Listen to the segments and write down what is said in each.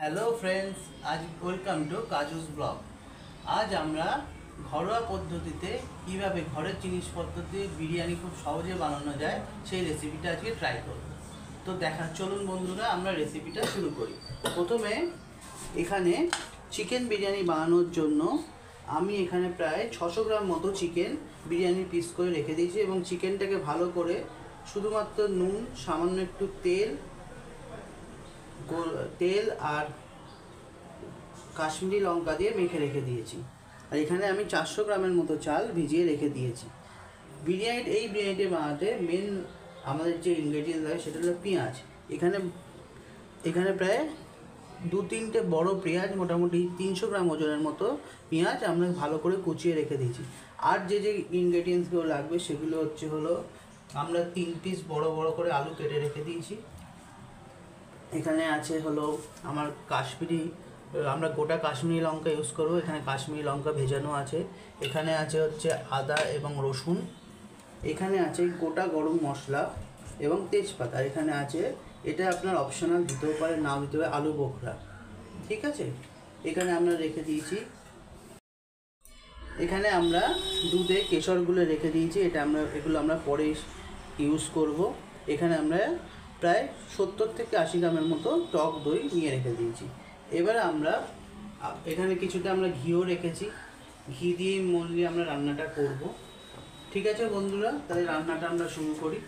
Hello friends, আজ welcome to কাজুস blog. আজ আমরা ঘরোয়া পদ্ধতিতে কীভাবে ঘরের জিনিসপত্র দিয়ে বিরিয়ানি খুব সহজে বানানো যায় সেই রেসিপিটা আজকে ট্রাই করব। তো চলুন বন্ধুরা, আমরা রেসিপিটা শুরু করি। প্রথমে এখানে চিকেন বিরিয়ানি বানানোর জন্য আমি এখানে প্রায় 600 গ্রাম মতো চিকেন বিরিয়ানি পিস করে রেখে দিয়েছি এবং চিকেনটাকে ভালো করে শুধুমাত্র নুন, সামান্য একটু তেল আর কাশ্মীরি লঙ্কা দিয়ে মেখে রেখে দিয়েছি। আর এখানে আমি 400 গ্রামের মতো চাল ভিজিয়ে রেখে দিয়েছি। এই বিরিয়ানিটি বানাতে মেন আমাদের যে ইনগ্রেডিয়েন্টস লাগে সেটা হলো পেঁয়াজ। এখানে প্রায় 2-3টে বড় পেঁয়াজ, মোটামুটি 300 গ্রাম ওজনের মতো পেঁয়াজ আমরা ভালো করে কুচিয়ে রেখে দিয়েছি। আর যে ইনগ্রেডিয়েন্টসগুলো লাগবে সেগুলো হলো আমরা 3 পিস বড় বড় করে আলু কেটে রেখে দিয়েছি। এখানে আছে আমার আমরা গোটা কাশ্মীরি লঙ্কা ইউজ করব। এখানে কাশ্মীরি লঙ্কা ভেজানো আছে। এখানে আছে আদা এবং রসুন। এখানে আছে গোটা গরম মশলা এবং তেজপাতা। এখানে আছে, এটা আপনার অপশনাল, দিতেও পারে নাও দিতে পারে, আলু বোখরা। ঠিক আছে, এখানে আমরা রেখে দিয়েছি। এখানে আমরা দুধে কেশরগুলো রেখে দিয়েছি। এগুলো আমরা পরে ইউজ করব। এখানে আমরা প্রায় 70 থেকে 80 গ্রামের মতো টক দই নিয়ে রেখে দিয়েছি। এবারে আমরা এখানে কিছুটা আমরা ঘিও রেখেছি। ঘি দিয়ে মনলি আমরা রান্নাটা করব। ঠিক আছে বন্ধুরা, তাহলে রান্নাটা আমরা শুরু করি।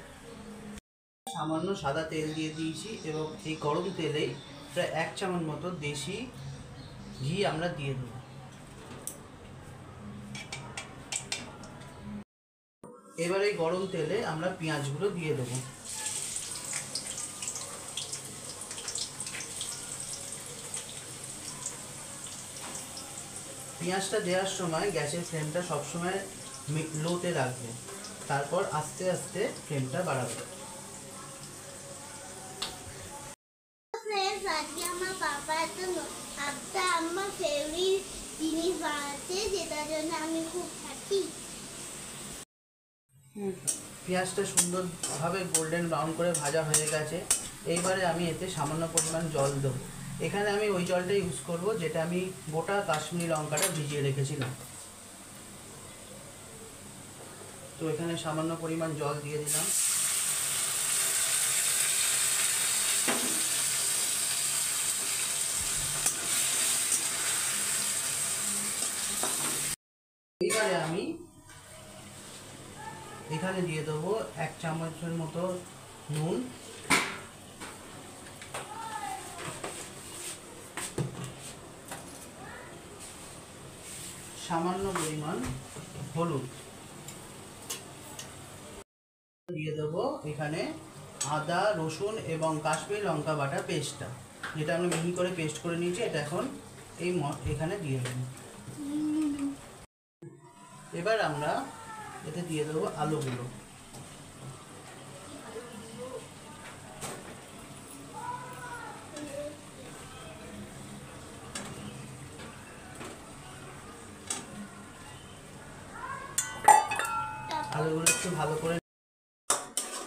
সামান্য সাদা তেল দিয়ে দিয়েছি এবং এই গরম তেলেই প্রায় 1 চামচ মতো দেশি ঘি আমরা দিয়ে দেবো। এবার এই গরম তেলে আমরা পেঁয়াজগুলো দিয়ে দেবো। পেঁয়াজটা দেওয়ার সময় গ্যাসের ফ্লেমটা সবসময় লোতে রাখবে, তারপর আস্তে আস্তে ফ্লেমটা বাড়াবে। আজকে আমার পাপা একটা আমার ফেভারিট জিনিস বানাচ্ছে, যেটার জন্য আমি খুব হ্যাপি। পেঁয়াজটা সুন্দরভাবে গোল্ডেন ব্রাউন করে ভাজা হয়ে গেছে। এইবারে আমি এতে সামান্য পরিমাণ জল দেবো। এখানে আমি ওই জলটা ইউজ করব যেটা আমি গোটা কাশ্মীরি লঙ্কাটা ভিজিয়ে রেখেছিলাম। তো এখানে সামান্য পরিমাণ জল দিয়ে দিলাম। এইবারে আমি এখানে দিয়ে দেবো 1 চামচের মতো নুন, সামান্য পরিমাণ হলুদ দিয়ে দেবো। এখানে আদা, রসুন এবং কাশ্মীরি লঙ্কা বাটা পেস্টটা, যেটা আমরা মিহি করে পেস্ট করে নিয়েছি, এটা এখন এখানে দিয়ে দেবো। এবার আমরা এতে দিয়ে দেবো আলুগুলো।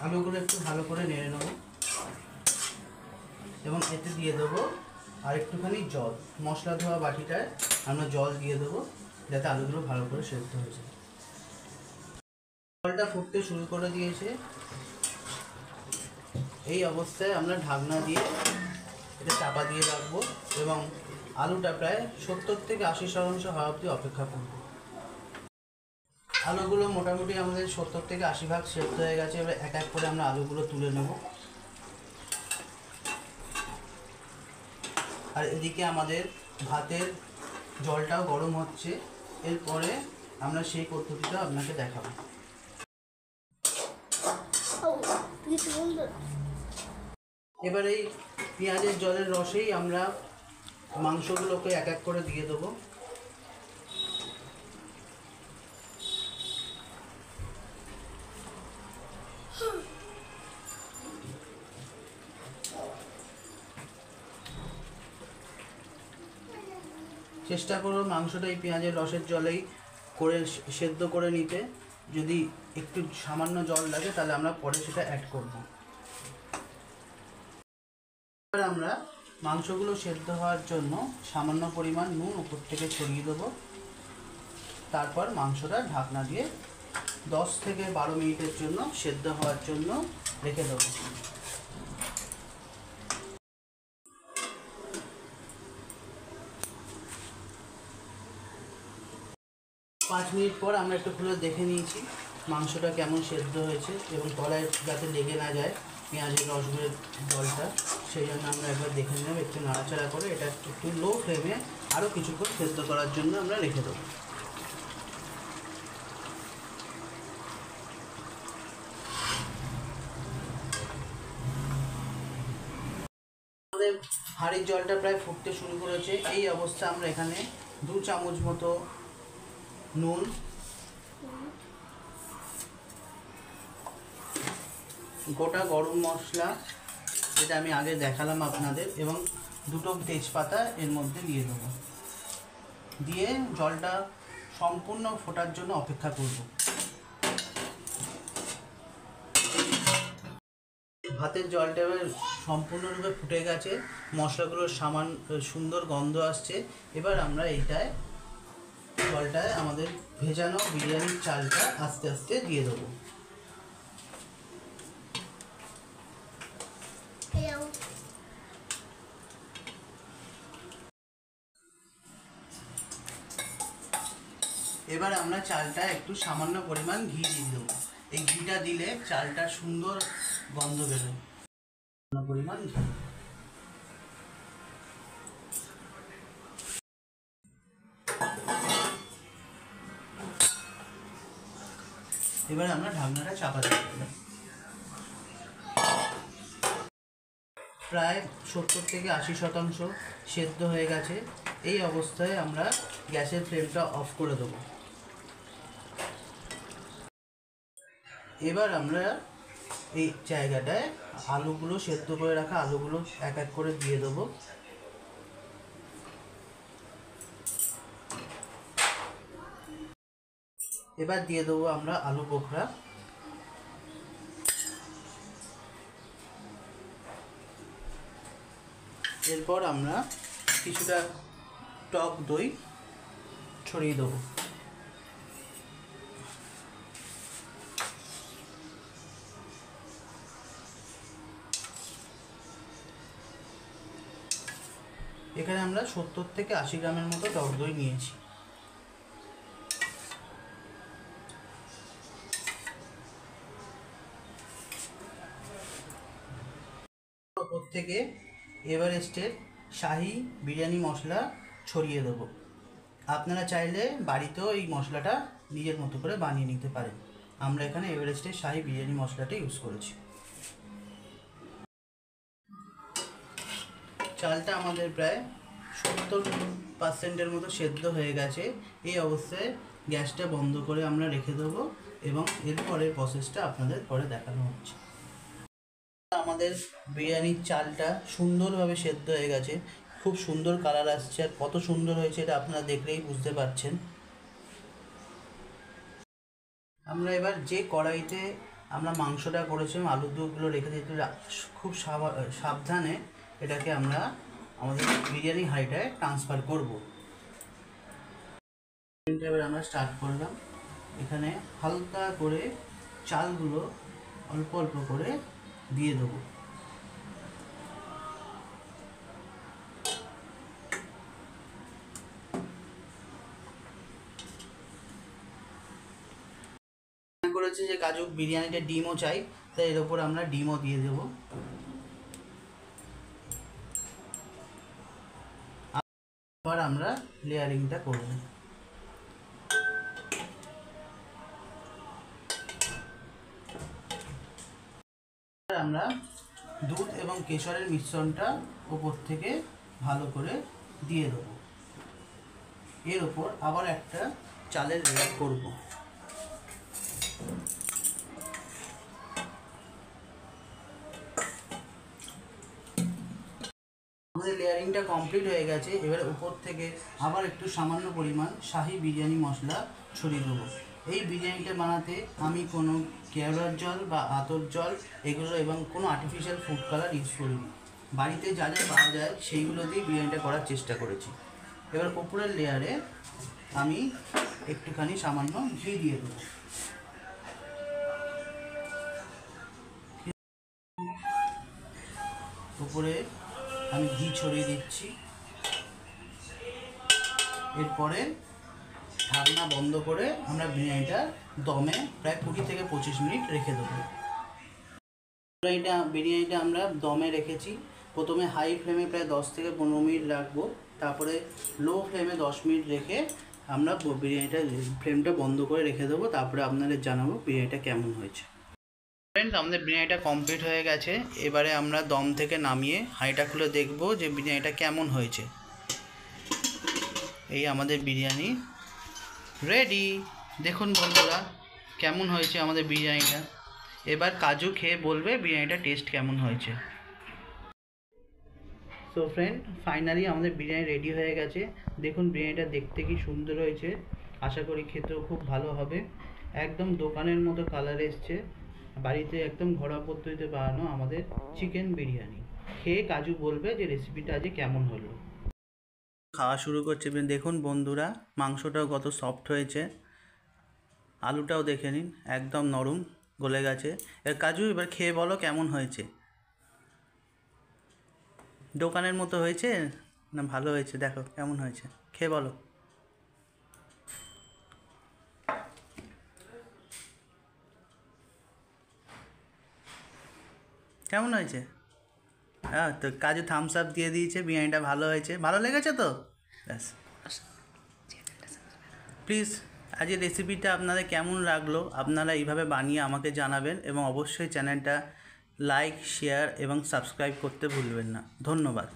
আলুগুলো একটু ভালো করে নেড়ে নেবো এবং এতে দিয়ে দেবো আর একটুখানি জল। মশলা ধোয়া বাটিটায় আমরা জল দিয়ে দেবো যাতে আলুগুলো ভালো করে সেদ্ধ হয়ে যায়। জলটা ফুটতে শুরু করে দিয়েছে। এই অবস্থায় আমরা ঢাকনা দিয়ে এটা চাপা দিয়ে রাখবো এবং আলুটা প্রায় 70 থেকে 80% হওয়া অবধি অপেক্ষা করব। আলুগুলো মোটামুটি আমাদের 70 থেকে 80 ভাগ সেদ্ধ হয়ে গেছে। এবার এক এক করে আমরা আলুগুলো তুলে নেব। আর এদিকে আমাদের ভাতের জলটাও গরম হচ্ছে। এরপরে আমরা সেই পদ্ধতিটা আপনাকে দেখাবো। এবার এই পেঁয়াজের জলের রসেই আমরা মাংসগুলোকে এক এক করে দিয়ে দেবো। চেষ্টা করো মাংসটা এই পেঁয়াজের রসের জলেই সেদ্ধ করে নিতে। যদি একটু সামান্য জল লাগে তাহলে আমরা পরে সেটা অ্যাড করব। এবার আমরা মাংসগুলো সেদ্ধ হওয়ার জন্য সামান্য পরিমাণ নুন উপর থেকে ছড়িয়ে দেবো। তারপর মাংসটা ঢাকনা দিয়ে 10 থেকে 12 মিনিটের জন্য সেদ্ধ হওয়ার জন্য রেখে দেবো। 5 মিনিট পর আমরা একটু খুলে দেখে নিয়েছি মাংসটা কেমন সেদ্ধ হয়েছে এবং তলায় যাতে লেগে না যায় পেঁয়াজের রসের জলটা, সেই জন্য আমরা একবার দেখে নেব। একটু নাড়াচাড়া করে এটা একটু লো ফ্লেমে আরও কিছুক্ষণ সেদ্ধ করার জন্য আমরা রেখে দেবো। আমাদের হাঁড়ির জলটা প্রায় ফুটতে শুরু করেছে। এই অবস্থা আমরা এখানে 2 চামচ মতো নুন, গোটা গরম মশলা যেটা আমি আগে দেখালাম আপনাদের, এবং 2টো তেজপাতা এর মধ্যে দিয়ে দেবো। দিয়ে জলটা সম্পূর্ণ ফোটার জন্য অপেক্ষা করব। ভাতের জলটা এবার সম্পূর্ণরূপে ফুটে গেছে, মশলাগুলোর সুন্দর গন্ধ আসছে। এবার আমরা এইটায় জলটায় আমাদের ভেজানো বিরিয়ানির চালটা আস্তে আস্তে দিয়ে দেবো। এবার আমরা চালটা একটু সামান্য পরিমাণ ঘি দিয়ে দেবো। এই ঘিটা দিলে চালটা সুন্দর গন্ধ বেরোয়। পরিমাণ ঘি, এবার আমরা ঢাকনাটা চাপা দিয়ে দেব। প্রায় 70 থেকে 80% সেদ্ধ হয়ে গেছে। এই অবস্থায় আমরা গ্যাসের ফ্লেমটা অফ করে দেবো। এবার আমরা এই জায়গাটায় আলুগুলো, সেদ্ধ করে রাখা আলুগুলো এক এক করে দিয়ে দেবো। এবার দিয়ে দেবো আমরা আলু বোখরা। এরপর আমরা কিছুটা টক দই ছড়িয়ে দেবো। এখানে আমরা 70 থেকে 80 গ্রামের মতো টক দই নিয়েছি। ওপর থেকে এভারেস্টের শাহি বিরিয়ানি মশলা ছড়িয়ে দেবো। আপনারা চাইলে বাড়িতেও এই মশলাটা নিজের মতো করে বানিয়ে নিতে পারেন। আমরা এখানে এভারেস্টের শাহি বিরিয়ানি মশলাটা ইউজ করেছি। চালটা আমাদের প্রায় 70% মতো সেদ্ধ হয়ে গেছে। এই অবস্থায় গ্যাসটা বন্ধ করে আমরা রেখে দেবো এবং এরপরের প্রসেসটা আপনাদের পরে দেখানো হচ্ছে। আমাদের বিরিয়ানির চালটা সুন্দরভাবে সেদ্ধ হয়ে গেছে, খুব সুন্দর কালার আসছে, আর কত সুন্দর হয়েছে এটা আপনারা দেখলেই বুঝতে পারছেন। আমরা এবার যে কড়াইতে আমরা মাংসটা করেছিলাম, আলু দুগুলো রেখে দিতে খুব সাবধানে এটাকে আমরা আমাদের বিরিয়ানি হাঁড়িটায় ট্রান্সফার করব। এবার আমরা স্টার্ট করলাম। এখানে হালকা করে চালগুলো অল্প অল্প করে দিয়ে দেবো। করেছে যে কাজু বিরিয়ানিতে ডিমও চাই, তাই এর উপর আমরা ডিমও দিয়ে দেবো। আবার আমরা লেয়ারিংটা করব। আমরা দুধ এবং কেশরের মিশ্রণটা উপর থেকে ভালো করে দিয়ে দেবো। এর উপর আবার একটা চালের লেয়ার করব। আমাদের লেয়ারিংটা কমপ্লিট হয়ে গেছে। এবার উপর থেকে আবার একটু সামান্য পরিমাণ শাহি বিরিয়ানি মশলা ছড়িয়ে দেবো। এই বিরিয়ানিটা বানাতে আমি কোনো কেওড়ার জল বা আতর জল এগুলো এবং কোনো আর্টিফিশিয়াল ফুড কালার ইউজ করিনি। বাড়িতে যা যা পাওয়া যায় সেইগুলো দিয়ে বিরিয়ানিটা করার চেষ্টা করেছি। এবার উপরের লেয়ারে আমি একটুখানি সামান্য ঘি দিয়ে দেবো। উপরে আমি ঘি ছড়িয়ে দিচ্ছি। এরপরে ঢাকনা বন্ধ করে আমরা বিরিয়ানিটা দমে প্রায় 20 থেকে 25 মিনিট রেখে দেবো। বিরিয়ানিটা আমরা দমে রেখেছি। প্রথমে হাই ফ্লেমে প্রায় 10 থেকে 15 মিনিট রাখবো, তারপরে লো ফ্লেমে 10 মিনিট রেখে আমরা বিরিয়ানিটা ফ্লেমটা বন্ধ করে রেখে দেবো। তারপরে আপনাদের জানাবো বিরিয়ানিটা কেমন হয়েছে। ফ্রেন্ডস, আমাদের বিরিয়ানিটা কমপ্লিট হয়ে গেছে। এবারে আমরা দম থেকে নামিয়ে হাঁড়িটা খুলে দেখবো যে বিরিয়ানিটা কেমন হয়েছে। এই আমাদের বিরিয়ানি রেডি। দেখুন বন্ধুরা কেমন হয়েছে আমাদের বিরিয়ানিটা। এবার কাজু খেয়ে বলবে বিরিয়ানিটা টেস্ট কেমন হয়েছে। সো ফ্রেন্ড, ফাইনালি আমাদের বিরিয়ানি রেডি হয়ে গেছে। দেখুন বিরিয়ানিটা দেখতে কি সুন্দর হয়েছে, আশা করি খেতেও খুব ভালো হবে। একদম দোকানের মতো কালার এসছে। বাড়িতে একদম ঘরোয়া পদ্ধতিতে বানানো আমাদের চিকেন বিরিয়ানি। খেয়ে কাজু বলবে যে রেসিপিটা আজ কেমন হলো। খাওয়া শুরু করছে। দেখুন বন্ধুরা মাংসটাও কত সফট হয়েছে, আলুটাও দেখে নিন একদম নরম গলে গেছে। এর কাজু এবার খেয়ে বলো কেমন হয়েছে। দোকানের মতো হয়েছে না ভালো হয়েছে? দেখো কেমন হয়েছে, খেয়ে বলো। কেমন হয়েছে? হ্যাঁ, তো কাজু থামস আপ দিয়ে দিয়েছে। বিরিয়ানিটা ভালো হয়েছে, ভালো লেগেছে তো? ব্যাস। প্লিজ আজকের রেসিপিটা আপনাদের কেমন লাগলো আপনারা এইভাবে বানিয়ে আমাকে জানাবেন, এবং অবশ্যই চ্যানেলটা লাইক, শেয়ার এবং সাবস্ক্রাইব করতে ভুলবেন না। ধন্যবাদ।